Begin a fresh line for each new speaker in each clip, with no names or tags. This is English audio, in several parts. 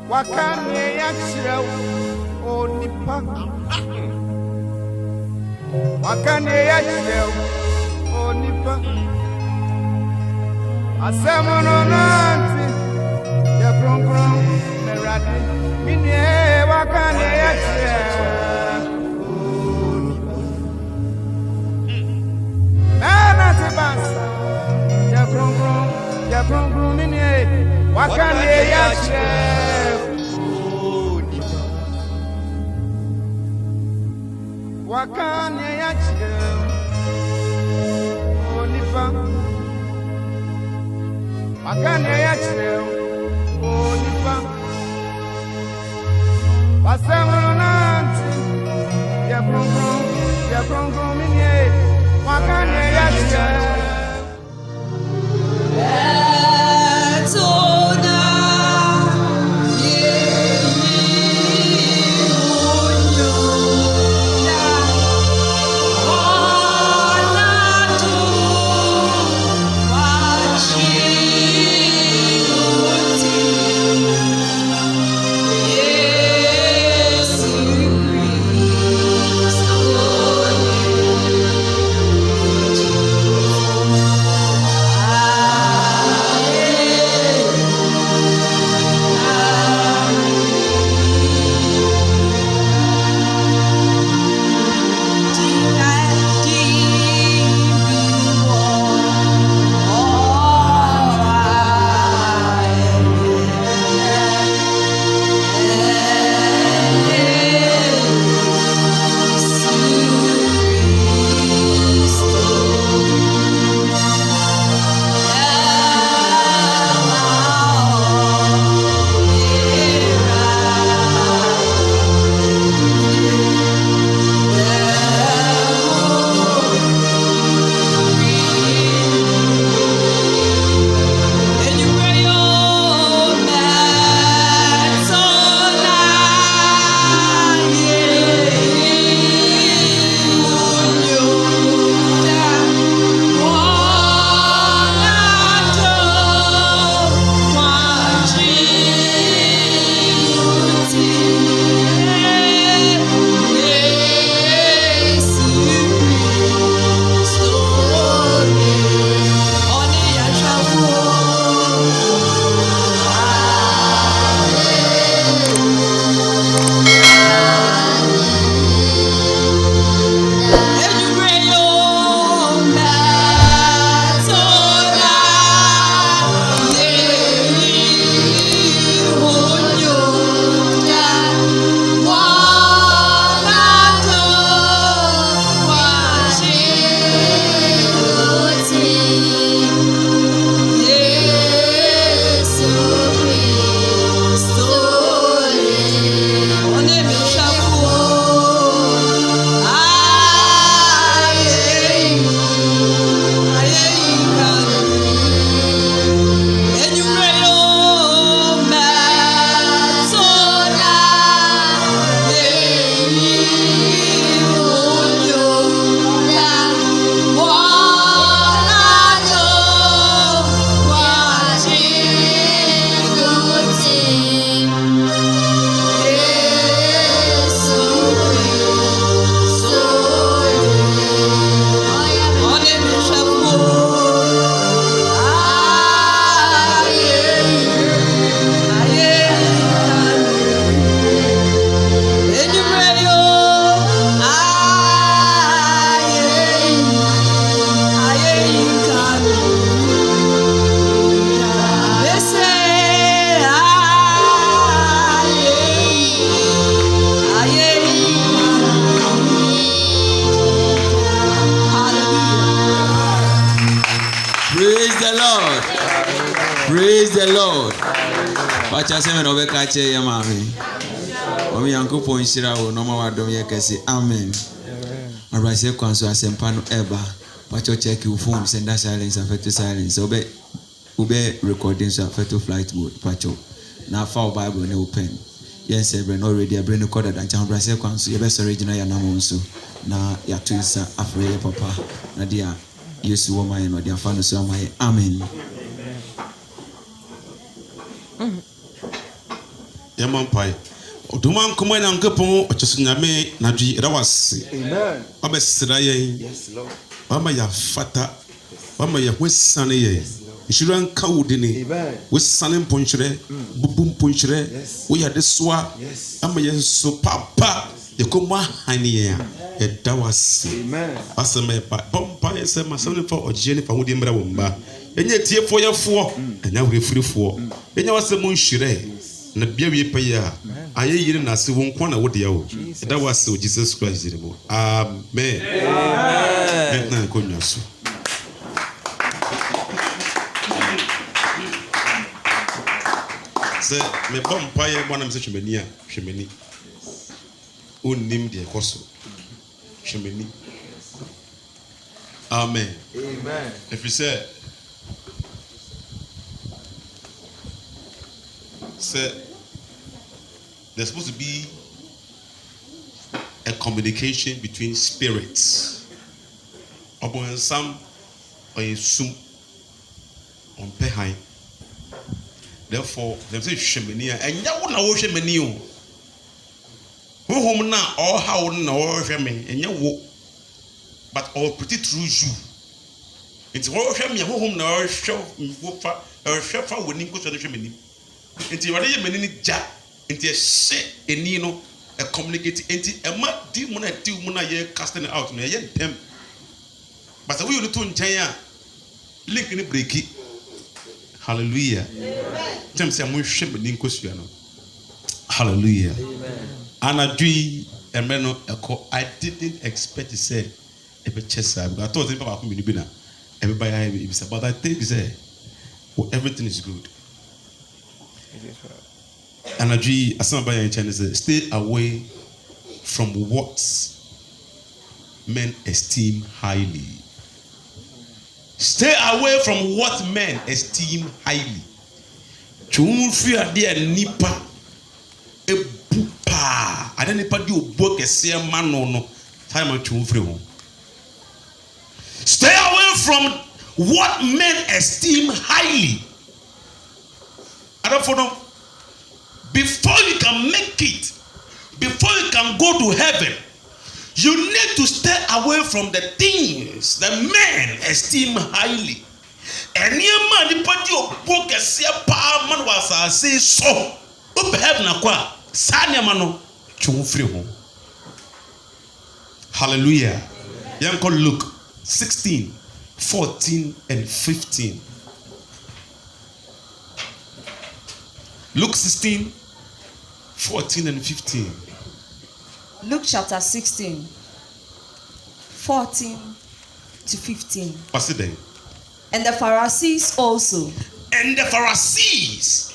Wakane yachira onipa Wakane yachira onipa Asemono nanti ya kronkron merade minye wakane yachira onipa Nana tebasa ya kronkron minye wakane yachira Wakane yachira onipa Wakane yachira onipa Wasemono nanti ya kronkron minye wakane yachira
Praise the Lord. Watch us and over catch a yamami. Omi uncle Ponshira will no more do ye kasi. Amen. Alright, say conso asempano eba. Watch your check your phone, send that silence and to silence. Obey recordings of to flight mode. Pacho. Now for Bible no pen. Yes, everyone already a brain recorded and John Brasse conso. Your best original Yanamonso. na yɛato nsa afrɛ yɛ papa na deɛ a yesu wɔ ma yɛ no ɔde afa no so ama yɛ. Amen.
Yɛma mpae. Ɔdoma nkɔmɔ Nyankopɔn ɔkyɛso nyame nadwi ɛda wase.
Amen.
Ɔbɛsra yɛn.
Yes, Lord.
Wama yɛafata. Wama yɛho sane yɛn. Nhyira nka wo dini.
Amen.
Wosane mponkyerɛ. Bubu mponkyerɛ. Woyɛ de soa.
Yes.
Ama yɛn so papa. Yɛkɔmmɔ ahane yɛn a yɛda wase.
Amen.
Asɛm ɛba. Bɔmpa yɛ sɛ masɛm ne fa ɔgyeɛ ne fa ho de mmra wo mba. Ɛnyɛ tiefoɔ yɛfoɔ. Ɛnyɛ ahorɛfirifoɔ. Ɛnyɛ wasɛm nhyirɛ. Na bia wie pɛ yɛ a ayɛ yire na ase wo nkwa na wo deɛ wo. Ɛda wase o Jesus Christ dire mu. Amen. Amen. Na nkonnwa so. Sɛ mebɔ mpaeɛ bɔ na mesɛ hwɛmani a hwɛmani wonnim deɛ ɛkɔ so hwɛmani. Amen.
Amen.
Ɛfiri sɛ there's supposed to be a communication between spirits. Ɔbɔnsam ɔyɛ sum ɔmpɛ han. Therefore, them say hwɛmani a ɛnyɛ wo na wɔhwɛ mani o. Honhom na ɔha wo na wɔhwɛ me ɛnyɛ wo, but ɔpete through you. Nti wɔhwɛ me honhom na ɔhwɛ wo fa ɔhwɛ fa wɔ ni nkosɔ no hwɛ mani. Nti wɔde yɛ mani ni gya. Nti ɛhyɛ eni no a communicate. Nti ɛma di mu na ti mu na yɛ casting out na yɛ ntɛm. But sɛ woyɛ no to nkyɛn a link ni breaki. Hallelujah. Tell me, I'm going to hallelujah. Anadui emeno eko. I didn't expect to say ebe chesa because I thought people are coming to be na everybody is but I think say everything is good. Anadui asamba ya China say stay away from what men esteem highly. Stay away from what men esteem highly. Chumfi ade nipa ebupa ade nipa di obo kese ma no no time chumfi ho. Stay away from what men esteem highly. Adafo, before you can make it, before you can go to heaven, you need to stay away from the things that men esteem highly. And your man, the party of book, a seer power man was I say so. Up heaven, a qua, Sanya Mano, Chumfri home. Hallelujah. Young called Luke 16, 14, and 15. Luke 16, 14, and 15.
Luke chapter 16, 14 to 15.
What's it then?
And the Pharisees also.
And the Pharisees,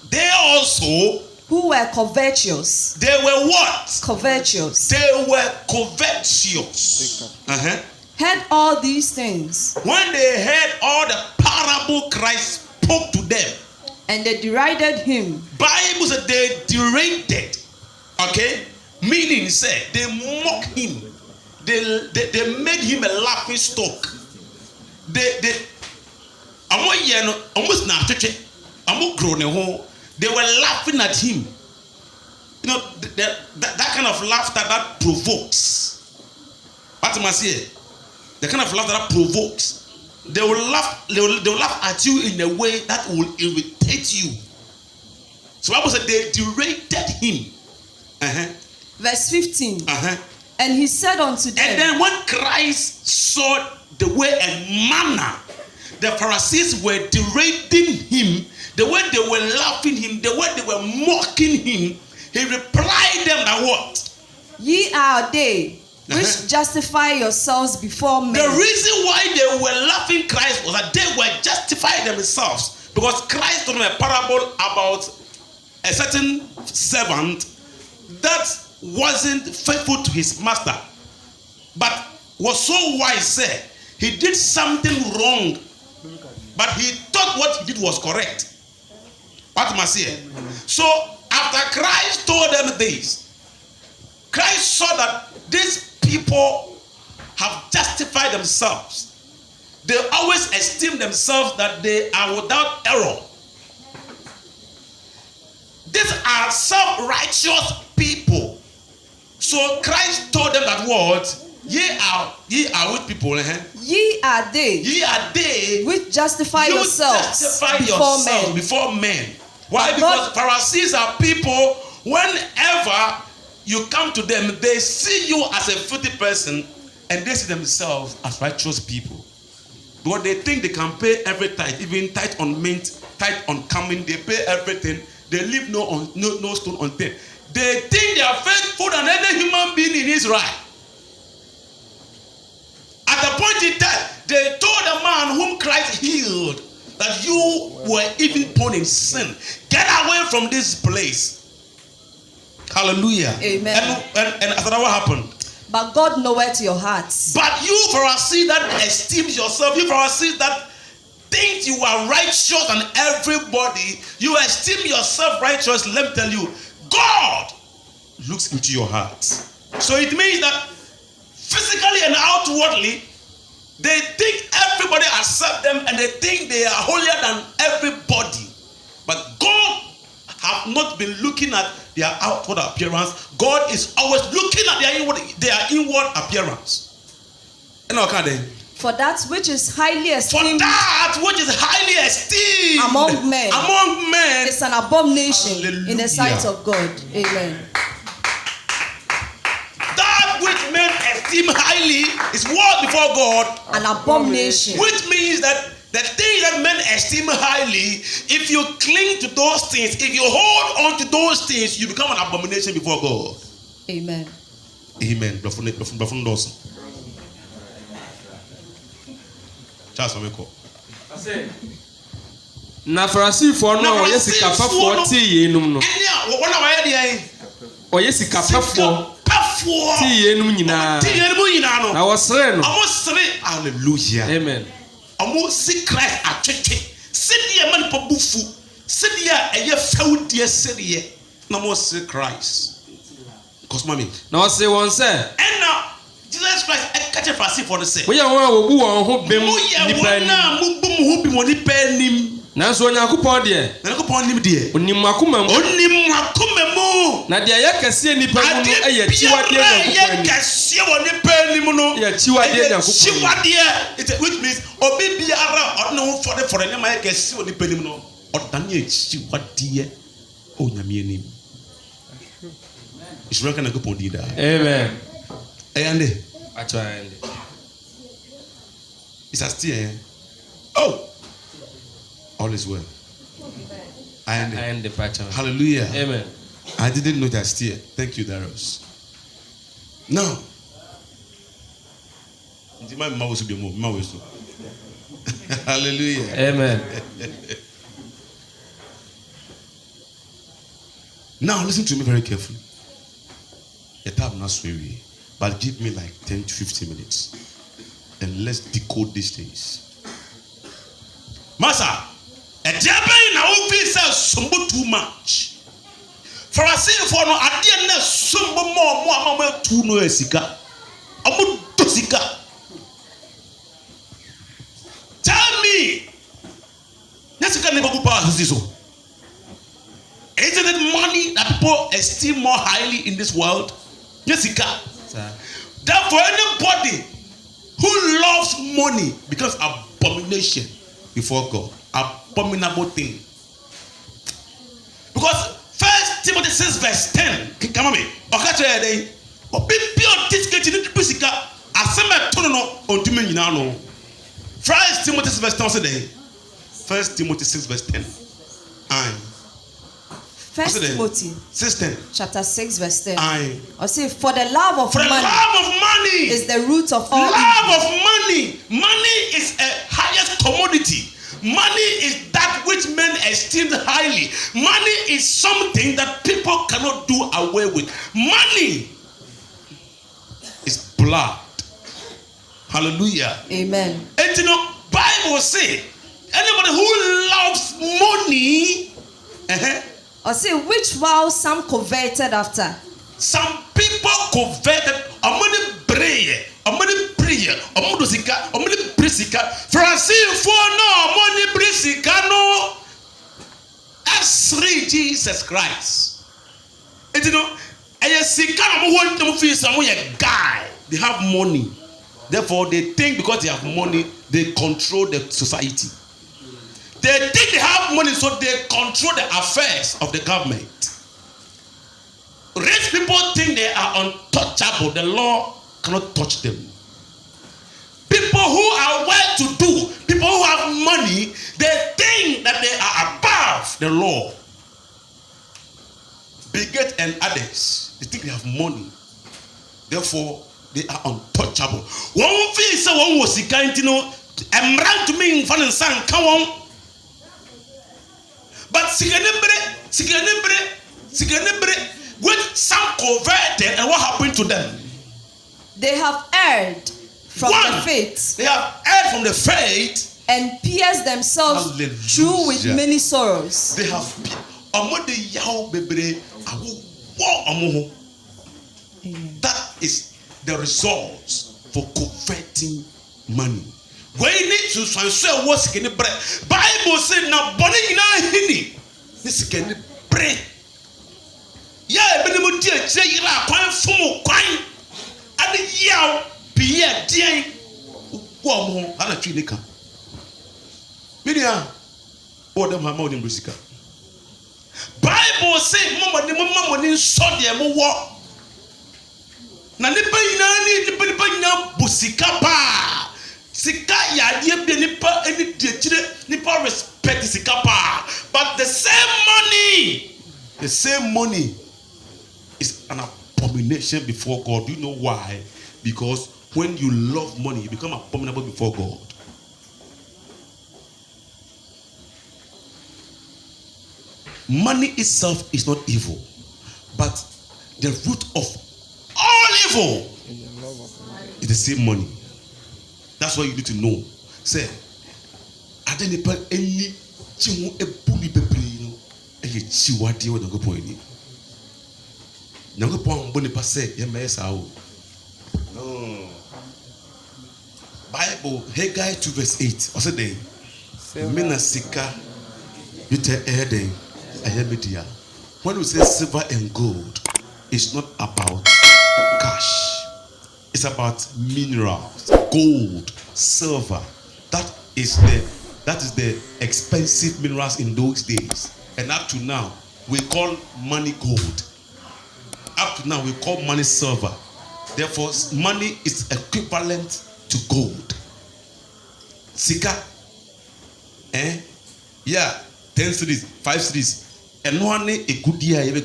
they also,
who were covetous.
they were what?
Covetous.
They were covetous.
Heard all these things.
When they heard all the parable Christ spoke to them,
and they derided him.
Bible said they derided. Okay? Meaning said they mock him. They made him a laughing stock. They almost na church. They were laughing at him. You know that kind of laughter that provokes. What am I saying? The kind of laughter that provokes. They will laugh. They will laugh at you in a way that will irritate you. So Bible said they derided him.
Verse 15. And he said unto them.
And then when Christ saw the way and manner the Pharisees were deriding him, the way they were laughing him, the way they were mocking him, he replied them that what?
Ye are they which justify yourselves before men.
The reason why they were laughing Christ was that they were justifying themselves, because Christ told them a parable about a certain servant that wasn't faithful to his master, but was so wise, said he did something wrong, but he thought what he did was correct. What must I say? So after Christ told them this, Christ saw that these people have justified themselves, they always esteem themselves that they are without error. These are self-righteous people. So Christ told them that what? Ye are with people.
Ye are they which justify yourselves
before men. Why? Because Pharisees are people, whenever you come to them, they see you as a filthy person and they see themselves as righteous people. Because they think they can pay every tithe, even tithe on mint, tithe on coming, they pay everything. They leave no stone unturned. They think they are faithful than any human being in Israel. At the point in time, they told the man whom Christ healed that you were even born in sin. Get away from this place. Hallelujah.
Amen.
And after that, what happened?
But God knoweth your hearts.
But you Pharisees that esteems yourself, you Pharisees that think you are righteous than everybody, you esteem yourself righteous, let me tell you, God looks into your heart. So it means that physically and outwardly, they think everybody accepts them and they think they are holier than everybody. But God have not been looking at their outward appearance. God is always looking at their inward appearance.
For that which is highly esteemed among men is an abomination in the sight of God. Amen.
That which men esteem highly is what before God?
An abomination.
Which means that the things that men esteem highly, if you cling to those things, if you hold on to those things, you become an abomination before God.
Amen.
Amen.
Na Farisifoɔ no ɔyɛ sikapafoɔ tie yenum no. Ɔyɛ sikapafoɔ tie yenum nyinaa. Na wɔsrɛ no.
Hallelujah.
Amen.
Ɔmo si Christ atwetwe. Sɛdeɛ man pa bufu. Sɛdeɛ ɛyɛ fɛwdeɛ sɛdeɛ na mo si Christ. Because mommy.
Na ɔse wɔn sɛ.
Ɛna Jesus Christ ɛkɛkyɛ Farisifoɔ no sɛ.
Woyɛ wɔn a wɔbu wɔn ho bem nipa anim. Nanso Onyankopɔn deɛ. Onim akoma mu. Na deɛ ɛyɛ kɛseɛ nipa mu no ɛyɛ akyiwadeɛ Nyankopɔn anim. Ɛyɛ akyiwadeɛ Nyankopɔn anim.
Which means obi biara ɔno ho fɔde nyama yɛ kɛseɛ wɔ nipa anim no ɔdane akyiwadeɛ Onyame anim. Ìṣúra kan Nyankopɔn di daa.
Amen.
Ɛyande.
Atwa ɛyande.
It's a still. Oh. All is well.
Ayande pacha.
Hallelujah.
Amen.
I didn't know that still. Thank you, Darius. Now. Hallelujah.
Amen.
Now listen to me very carefully. Your time not sweary, but give me like 10 to 15 minutes. And let's decode these things. Master, a diabetes now feel so too much. For I say for no idea some more too no esika. Amu dosika. Tell me. Nesika never go power this. Isn't it money that people esteem more highly in this world? Jessica. Therefore, anybody who loves money becomes abomination before God. Abominable thing. Because 1 Timothy 6 verse 10. Come on me. Okay, First Timothy 6 verse 10 today. 1 Timothy 6 verse 10. Aye.
1 Timothy
6:10.
chapter 6 verse 10.
Aye.
I say, for the love of money is the root of all
love of money. Money is a highest commodity. Money is that which men esteem highly. Money is something that people cannot do away with. Money is blood. Hallelujah.
Amen.
And you know, Bible say anybody who loves money,
I say, which while some coveted after.
some people coveted. Money bring Brazil no money brisicano S3 Jesus Christ. And you know, a sikano want to feel some guy. They have money. Therefore, they think because they have money, they control the society. They think they have money, so they control the affairs of the government. Rich people think they are untouchable. The law cannot touch them. People who are well-to-do, people who have money, they think that they are above the law. Bigot and others, they think they have money. Therefore, they are untouchable. One thing is one was kind, you know, I'm right to me in fun and sang, come on. But when some converted, and what happened to them?
They have erred from the faith.
They have erred from the faith
and pierced themselves through with many sorrows.
They have that is the results for converting money. When you need to transfer what's in the bread, Bible says now body na hini. This can bread. Yeah, but the mutia say you are quite full quite. And the yaw be a dear. One more, and a trinica. Media, or them have more than Brusica. Bible say, Mama, the Mama didn't saw them walk. Na nipa ina busika pa sika ya die be nipa eni diechire nipa respect sika pa, but the same money is an abomination before God. Do you know why? Because when you love money, you become abominable before God. Money itself is not evil, but the root of all evil is the same money. That's what you need to know. Say, I don't know any chimu ebuli bebre no eye chiwade wo Nyankopon ani. Nyankopon bo nipa say ye mesa o. No. Bible Haggai 2:8. Ose dey. Mina sika yute eden ayemedia. When we say silver and gold, it's not about cash. It's about minerals, gold, silver. That is the expensive minerals in those days. And up to now, we call money gold. Up to now, we call money silver. Therefore, money is equivalent to gold. Sika, yeah, 10 cities, 5 cities. And one a good year, a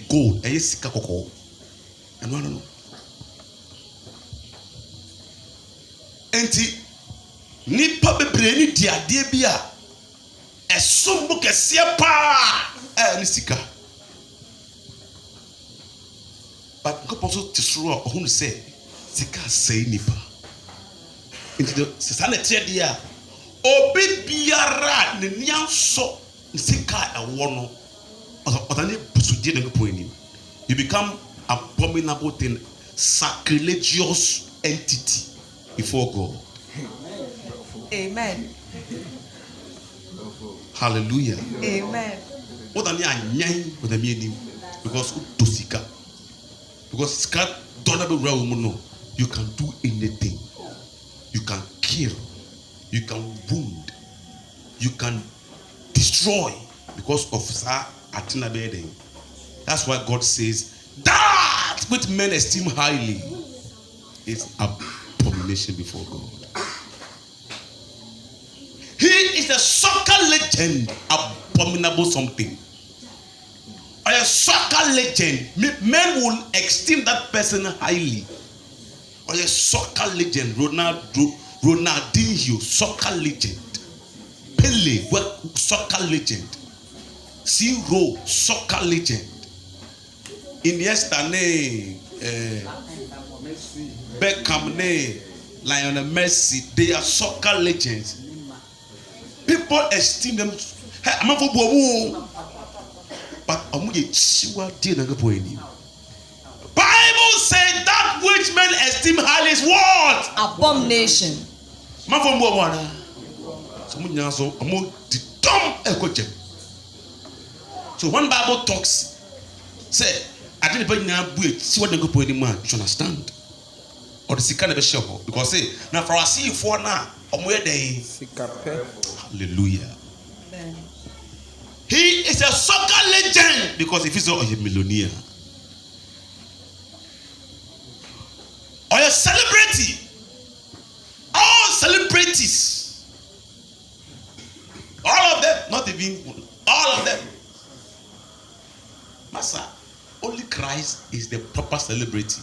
gold, a sika koko. And one no. Enti nipa bebre ni diade bia esombo kese pa ni sika. But go also to sure who say sika say nipa. Enti the sane tie dia obi biara ne nianso sika ewo no otani busudie na go ni. You become abominable thing, sacrilegious entity before God.
Amen.
Hallelujah.
Amen.
What are you with the meaning? Because to sika. Because sika don't have a real no. You can do anything. You can kill. You can wound. You can destroy because of sa atina bedding. That's why God says that which men esteem highly is abomination before God. He is a soccer legend, abominable something. A soccer legend, men will esteem that person highly. Or a soccer legend, Ronaldinho, soccer legend. Pele, soccer legend. Zero, soccer legend. Iniesta ne, Beckham ne, Lionel Messi, they are soccer legends. People esteem them. Hey, I'm not for but Bible says that which men esteem highly is what?
Abomination.
Some nyaso amo the dumb ekojem. So when Bible talks, say I didn't buy na bu see what go put man, you should understand. Or the sika na be share because say na for us see for na omo ye dey sika pe. Hallelujah.
Amen.
He is a soccer legend because if he's a millionaire or a celebrity, all celebrities, all of them, not even all of them. Master, only Christ is the proper celebrity.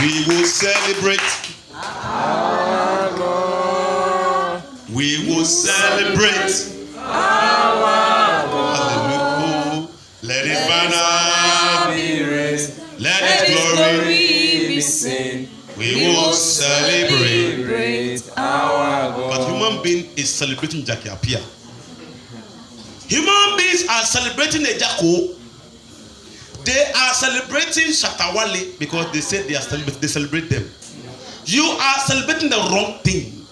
We will celebrate our Lord. We will celebrate our Lord. Hallelujah. Let His banner be raised. Let His glory be seen. We will celebrate our God. But human being is celebrating Jackie Apia. Human beings are celebrating a Jacko. They are celebrating Shatawale because they say they celebrate them. You are celebrating the wrong thing.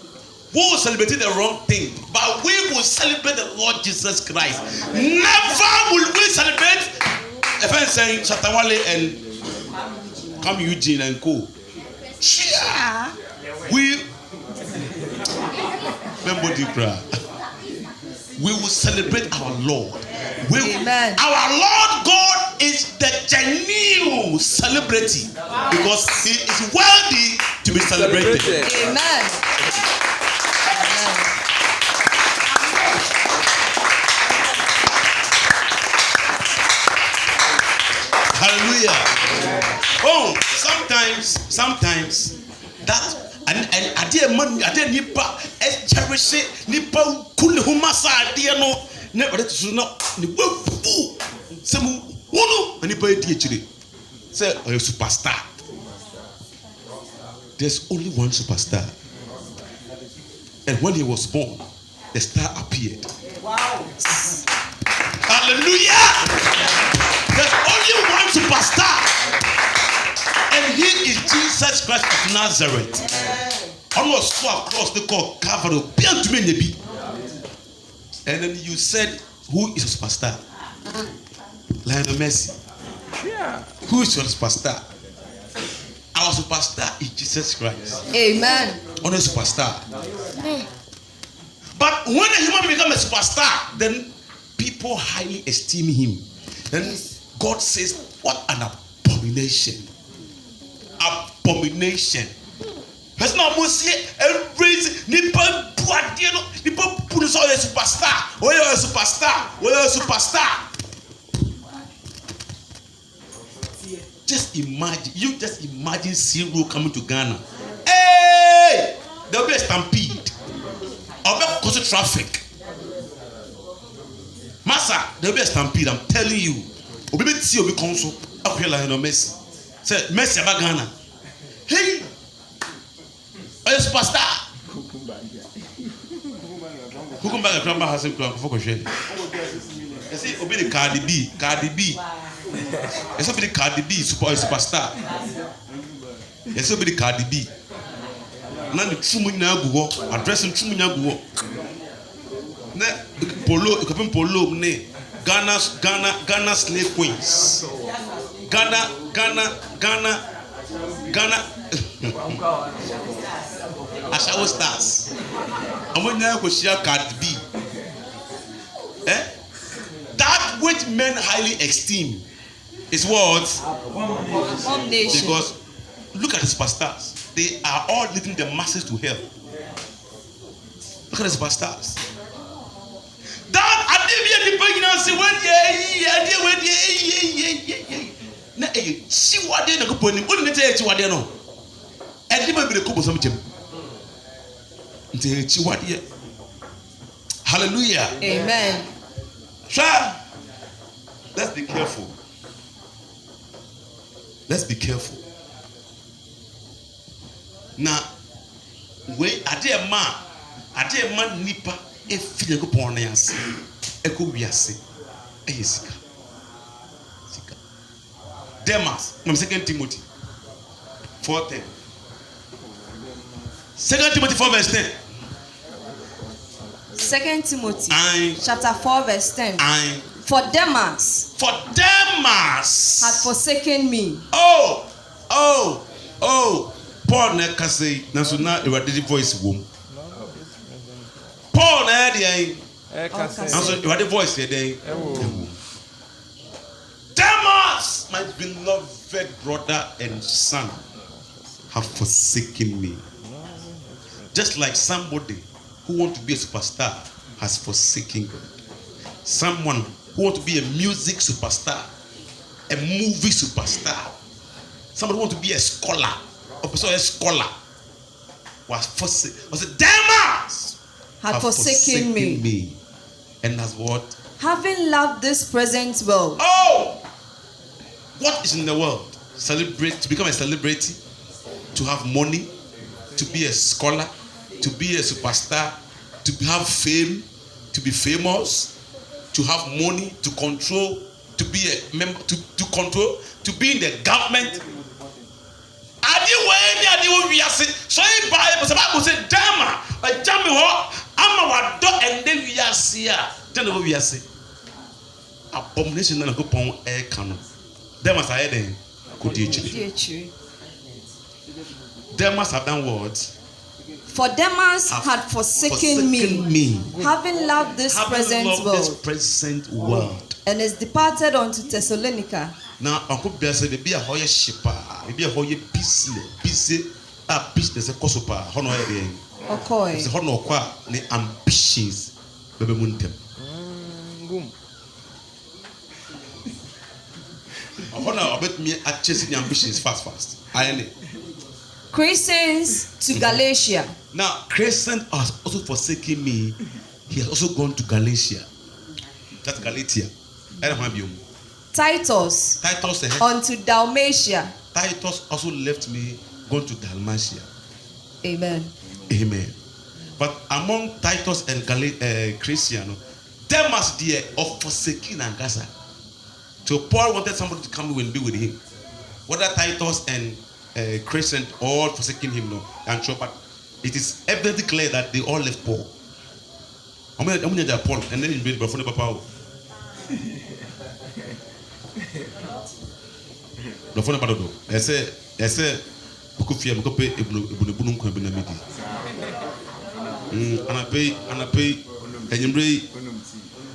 We will celebrate the wrong thing, but we will celebrate the Lord Jesus Christ. Never will we celebrate a friend saying Shatawale and come Eugene and co. Yeah. We will celebrate our Lord.
Amen.
Our Lord God is the genuine celebrity because He is worthy to be celebrated.
Amen.
Hallelujah. Oh, sometimes that and I didn't nipa cherish nipa kunhumasa ade no ne ode to no ne bafu semu wono nipa edi echire say a superstar. There's only one superstar, and when he was born the star appeared. Wow. Hallelujah. There's only one superstar, and he is Jesus Christ of Nazareth. Almost so across the call Calvary, and then you said, who is a superstar? Lionel Messi. Yeah. Who is your superstar? Our superstar is Jesus Christ.
Amen.
On a superstar. But when a human becomes a superstar, then people highly esteem him. Then God says, what an abomination. Abomination. That's not most every nipa buadiano, nipa puno a superstar. Oh, you're a superstar. Oh, you're a superstar. Just imagine Cyril coming to Ghana. Hey! There'll be a stampede. I'll be cause traffic. Massa, there'll be a stampede, I'm telling you. Obi see Obi council up here like no Messi. Say Messi about Ghana. Hey! Are you superstar? Who come back and grandma has him for question? You see, Obi the Cardi B. It's Obi the Cardi B superstar. It's Obi the Cardi B. Now the true munya go addressing true munya go. Ne polo, you can polo ne Ghana slave queens. Ghana. Ashawo stars. Amonya ko share Cardi B. That which men highly esteem is what?
Abomination.
Because look at the superstars. They are all leading the masses to hell. Look at the superstars. That adebia the pagina say when na si wade na ko poni oni nete chi wade no edi ma bi ko bo sam jem nte chi wade. Hallelujah.
Amen.
Sure. Let's be careful. Let's be careful. Now, we ade ma nipa e fie ko pon na yase e ko wiase e yesika Demas. No, 2 Timothy 4:10. 2 Timothy 4 verse 10.
2 Timothy
Aye.
chapter 4 verse 10.
Aye.
For Demas
For Demas
had forsaken me.
Oh. Paul na kase na so na Ewade voice wom. Paul na dey na so Ewade voice dey. Demas, my beloved brother and son, have forsaken me. Just like somebody who want to be a superstar has forsaken God. Someone who want to be a music superstar, a movie superstar, somebody who want to be a scholar, was Demas
Had forsaken me.
And as what?
Having loved this present world.
Oh, what is in the world? Celebrate, to become a celebrity, to have money, to be a scholar, to be a superstar, to have fame, to be famous, to have money, to control, to be a member, to control, to be in the government. So the Bible says, Dama, a jammy ho, I'm a dog and then we are seer. Then we are say, abomination and a coupon air canon. Demas are heading. Could you? Demas have done what?
For Demas had forsaken me, having loved this present world, and is departed unto Thessalonica.
Now, Uncle Bessie, the be a hoya shipper, maybe a hoya busy, a business, a cosopa, honor,
Okay.
the honor qua, the ambitions, baby muntem. I honor about me at chasing the ambitions fast. I know.
Christians to Galatia.
Now, Crescent has also forsaken me. He has also gone to Galatia. That's Galatia.
Titus unto Dalmatia.
Titus also left me, gone to Dalmatia.
Amen.
Amen. But among Titus and Christian, there must be of forsaking and Gaza. So Paul wanted somebody to come and be with him. Whether Titus and Christian all forsaking him, no, and so, but it is evidently clear that they all left Paul. I'm going to Paul, and then you made before the Papa. The phone about I say, Bukufia, Bukope, Ebunubunum, Kabinamidi. And I pay, and you bring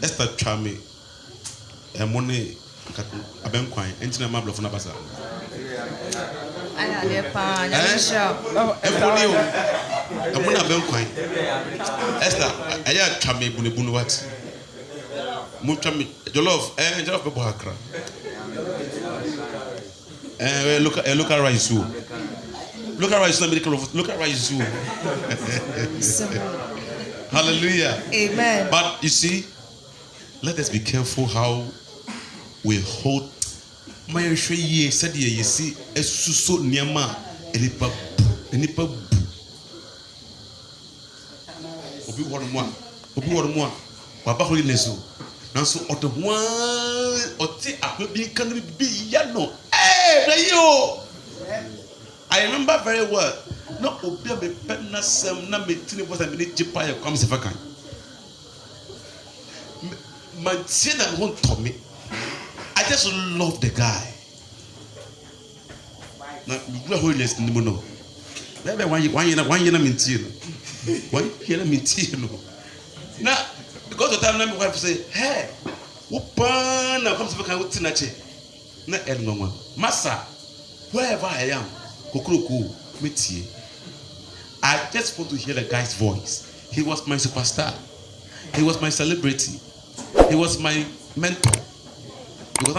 Esther Chami, and money, a bank coin, and a map of Nabasa. I'm going to bank coin. Esther, I had Chami Bunibun what? Mutami, Jollof, and Jollof Bohakra. Look at Rice. Look at Rice. Look at Rice. Hallelujah.
Amen.
But you see, let us be careful how we hold. My ye said, you see, a suso niama, enipa bu. Obi one more. Papa Holineso. Now, so or the one or the Akobi can be yano. Hey, I remember very well. No, Obi me penna sem na me tini was a minute jipa ya comes if I can. Man, say that won't tell me. I just love the guy. Now, you holiness no no. Maybe one year minty. 1 year minty no. Now, because the time my wife say, hey, open now comes to the tinache. Na elmama. Massa, wherever I am, Kokoko, metie. I just want to hear the guy's voice. He was my superstar. He was my celebrity. He was my mentor. Because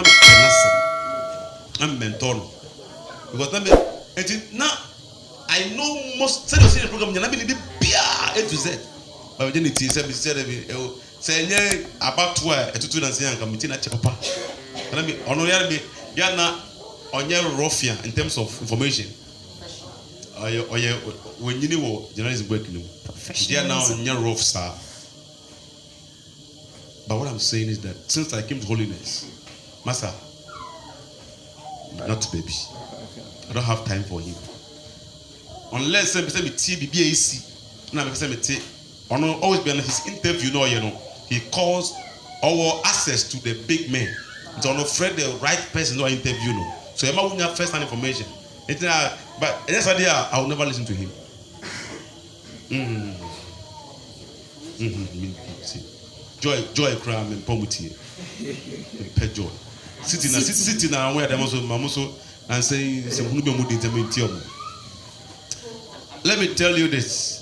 I'm a mentor. Because now I know most of the program. You're not going to be A to Z. But when you say about 12, a tutu na say I'm meeting at Papa. And I mean, Yana on your ruffian in terms of information. When you know journalism working, they are now on your rough star. But what I'm saying is that since I came to holiness, Master, Not baby. I don't have time for him. Unless me tea BBAC. Na me tea. Always be on his interview. He calls our access to the big men. So I'm afraid the right person no interview. So Emma wouldn't have first-hand information. But that's idea. I will never listen to him. Joy cry and pomuti. Pet joy. Sitting now where them also and say let me tell you this.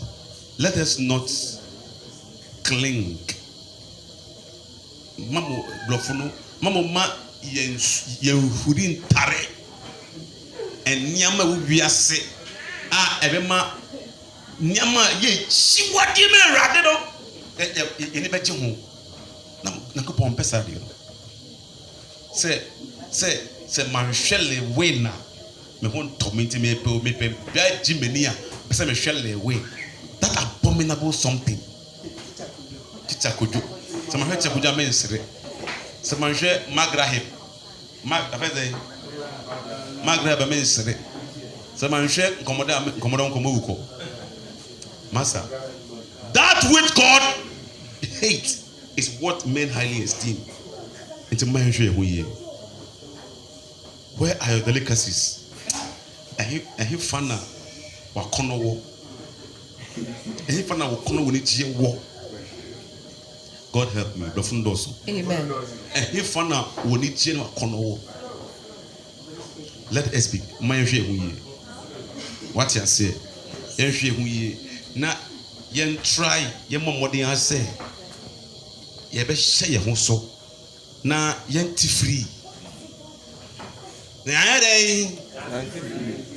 Let us not cling. Mamo blofono. Mamo ma yen hudin tare. And nyama wiase. Ebema nyama ye chiwadi me rade do. Eni beje ho. Na ko pon pesa de. Say manhwele win na me ho ntomenti me pe bia jimenia pesa me hwele win. That abominable something. Teacher kojo. Say manhwe teacher kojo amensere. Say manhwe magrahib. Magrahib amensere. Say manhwe komodo wuko. Master, that which God hates is what men highly esteem. Into my where are your delicacies? And he found out what corner war. And he found out what corner we need to war. God help me.
Amen.
And he found out we need to what corner war. Let us speak. My what you say? Na yen try yen momodi ase ye be hye ye ho so na yen ti free na ayade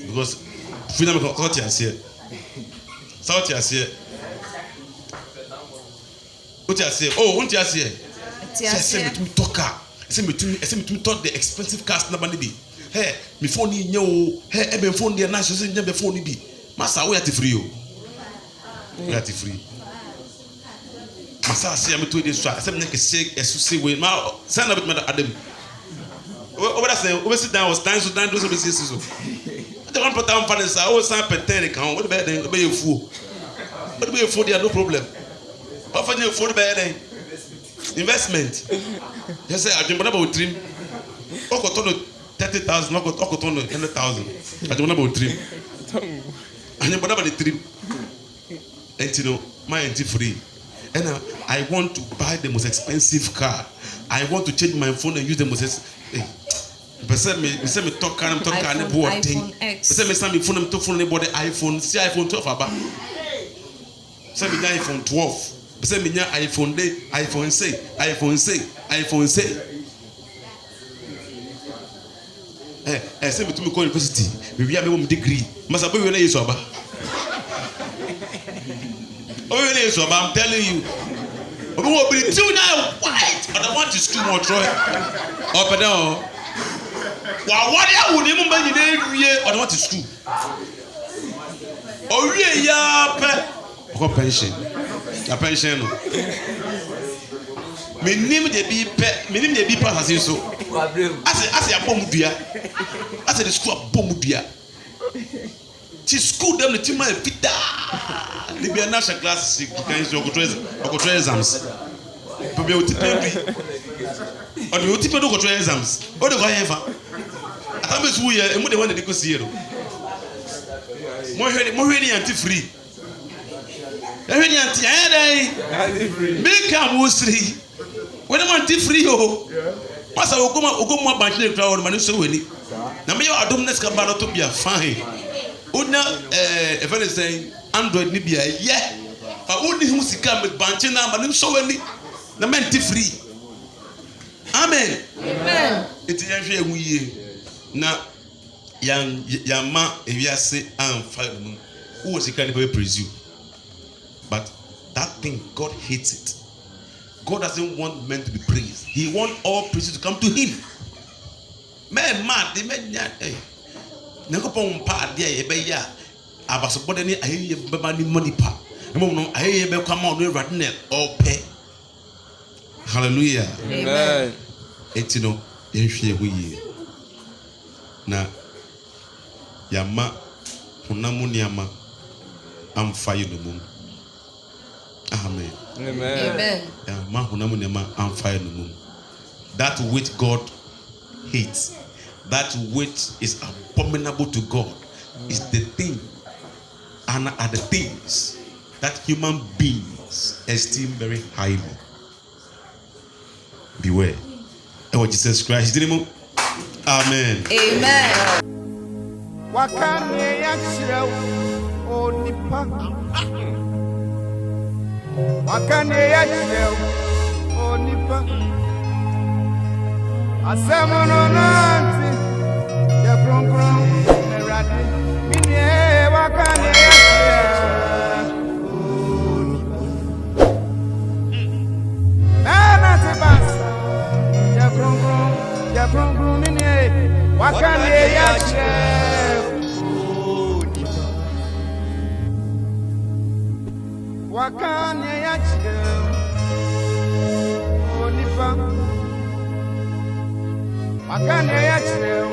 because freedom of thought you say thought you say what you say what you say say me talker say me talk the expensive cars na ba be hey me phone ni nye o hey e be phone dey na so say nye be phone ni bi masa we ati free o. We are free. Masa say am to dey so asem na kese esusi we ma say na bit ma adam. Over that say over sit down was down so do so be so. The one put am fan say o san peten kan what be dey be you fool. What be you fool there no problem. What for you fool be dey investment. You say adwumba ba trim. O ko to 30,000 o ko to 100,000. Adwumba ba trim. Adwumba ba dey trim. And you know, my anti free. And I want to buy the most expensive car. I want to change my phone and use the most expensive. Say me talk and board thing. Say me phone and talk phone about the iPhone. See iPhone 12 about. Say me iPhone 12. Say me iPhone day. iPhone say. Say me to me go university. We have a degree. Must have been so about. So I'm telling you, we will be too now white, but I want to school more Troy. Up and down. What I would even buy the year, I want to school. Oh, yeah, pension. A pension. Me name the be pass as so. I say a bomb dear. I said the school bomb. She school them the team pita. They be a national class. You can go to exams. But be able to pay. Or you to go to exams. Or the whatever. I am who here and what they want to go see. More ready anti free. Ready anti. Make a mostly. When I'm anti free, oh. Once I will go more bank the crowd, man, so many. Now, me, I don't let's come back to be a fine. Una if I say Android ni bia yeah but who him sika me banche na ma so wani na menti free amen it yan hwe ehuyie na yan ma ewiase amfa mu who sika ni praise you but that thing God hates it. God doesn't want men to be praised. He wants all praises to come to him. Men mad they men Nakopon pa dia ebeya abasobode ni ayeye beba ni money pa emo no ayeye be kwa ma no radne ope hallelujah amen etino ehwe ehwe na yama hunamu niama amfa yi no mum. Amen.
Amen.
Yama hunamu niama amfa yi no mum. That which God hates, that which is abominable to God, is the thing and are the things that human beings esteem very highly. Beware. Oh, Jesus Christ. Amen.
Amen.
Wakane ya chireu onipa. Wakane ya chireu onipa. Asemono nanti ya kronkron nerade. Minye wakane ya chireu onipa. Nana tebasa ya kronkron minye wakane ya chireu. Wakane ya chireu onipa. Wakane ya chireu